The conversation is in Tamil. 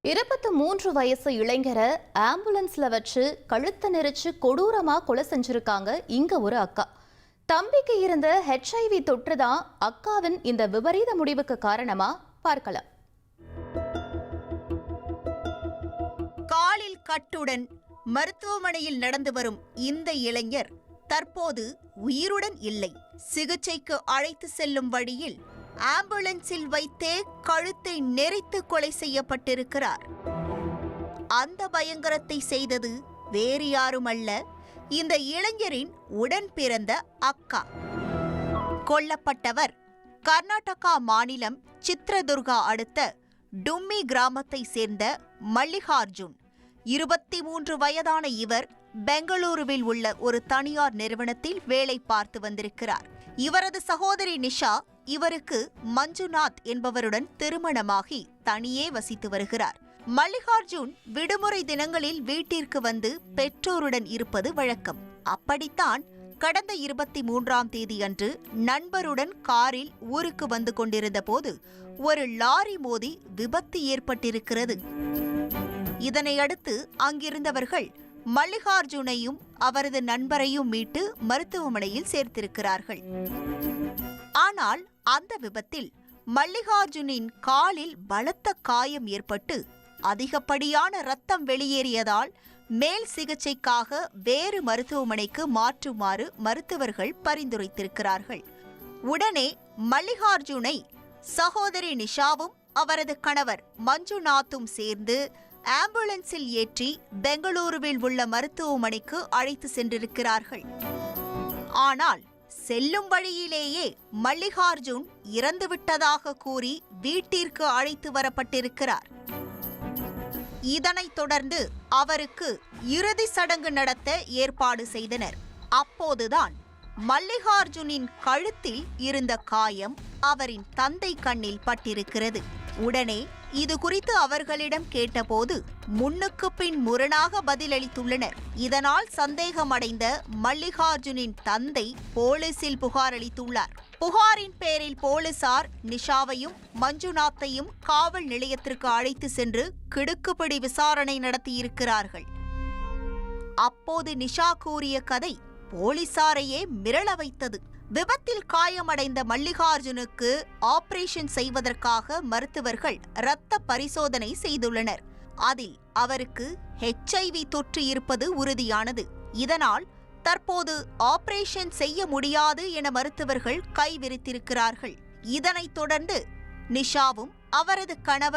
23 வயசு இளைஞரை ஆம்புலன்ஸ்ல வச்சு கழுத்தை நெரிச்சு கொடூரமா கொலை செஞ்சிருக்காங்க இங்க ஒரு அக்கா. தம்பிக்கு இருந்த HIV தொற்று தான் அக்காவின் இந்த விபரீத முடிவுக்கு காரணமா பார்க்கலாம். காலில் கட்டுடன் மருத்துவமனையில் நடந்து வரும் இந்த இளைஞர் தற்போது உயிருடன் இல்லை. சிகிச்சைக்கு அழைத்து செல்லும் வழியில் ஆம்புலன்ஸில் வைத்தே கழுத்தை நெரித்து கொலை செய்யப்பட்டிருக்கிறார். அந்த பயங்கரத்தை செய்தது வேறு யாருமல்ல, இந்த இளைஞரின் உடன் பிறந்த அக்கா. கொல்லப்பட்டவர் கர்நாடகா மாநிலம் சித்ரதுர்கா அடுத்த டும்மி கிராமத்தை சேர்ந்த மல்லிகார்ஜுன். 23 வயதான இவர் பெங்களூருவில் உள்ள ஒரு தனியார் நிறுவனத்தில் வேலை பார்த்து வந்திருக்கிறார். இவரது சகோதரி நிஷா இவருக்கு மஞ்சுநாத் என்பவருடன் திருமணமாகி தனியே வசித்து வருகிறார். மல்லிகார்ஜுன் விடுமுறை தினங்களில் வீட்டிற்கு வந்து பெற்றோருடன் இருப்பது வழக்கம். அப்படித்தான் கடந்த 23ஆம் தேதி அன்று நண்பருடன் காரில் ஊருக்கு வந்து கொண்டிருந்த போது ஒரு லாரி மோதி விபத்து ஏற்பட்டிருக்கிறது. இதனையடுத்து அங்கிருந்தவர்கள் மல்லிகார்ஜுனையும் அவரது நண்பரையும் மீட்டு மருத்துவமனையில் சேர்த்திருக்கிறார்கள். ஆனால் அந்த விபத்தில் மல்லிகார்ஜுனின் காலில் பலத்த காயம் ஏற்பட்டு அதிகப்படியான இரத்தம் வெளியேறியதால் மேல் சிகிச்சைக்காக வேறு மருத்துவமனைக்கு மாற்றுமாறு மருத்துவர்கள் பரிந்துரைத்திருக்கிறார்கள். உடனே மல்லிகார்ஜுனை சகோதரி நிஷாவும் அவரது கணவர் மஞ்சுநாத்தும் சேர்ந்து ஆம்புலன்ஸில் ஏற்றி பெங்களூருவில் உள்ள மருத்துவமனைக்கு அழைத்து சென்றிருக்கிறார்கள். ஆனால் செல்லும் வழியிலேயே மல்லிகார்ஜுன் இறந்துவிட்டதாக கூறி வீட்டிற்கு அழைத்து வரப்பட்டிருக்கிறார். இதனைத் தொடர்ந்து அவருக்கு இறுதி சடங்கு நடத்த ஏற்பாடு செய்தனர். அப்போதுதான் மல்லிகார்ஜுனின் கழுத்தில் இருந்த காயம் அவரின் தந்தை கண்ணில் பட்டிருக்கிறது. உடனே இது குறித்து அவர்களிடம் கேட்டபோது முன்னுக்கு பின் முரணாக பதிலளித்துள்ளனர். இதனால் சந்தேகமடைந்த மல்லிகார்ஜுனின் தந்தை போலீசில் புகார் அளித்துள்ளார். புகாரின் பேரில் போலீசார் நிஷாவையும் மஞ்சுநாத்தையும் காவல் நிலையத்திற்கு அழைத்து சென்று கிடுக்குப்பிடி விசாரணை நடத்தியிருக்கிறார்கள். அப்போது நிஷா கூறிய கதை போலீசாரையே மிரள வைத்தது. விபத்தில் காயமடைந்த மல்லிகார்ஜுனுக்கு ஆபரேஷன் செய்வதற்காக மருத்துவர்கள் இரத்த பரிசோதனை செய்துள்ளனர். அதில் அவருக்கு HIV தொற்று இருப்பது உறுதியானது. இதனால் தற்போது ஆபரேஷன் செய்ய முடியாது என மருத்துவர்கள் கைவிரித்திருக்கிறார்கள். இதனைத் தொடர்ந்து நிஷாவும் அவரது கணவர்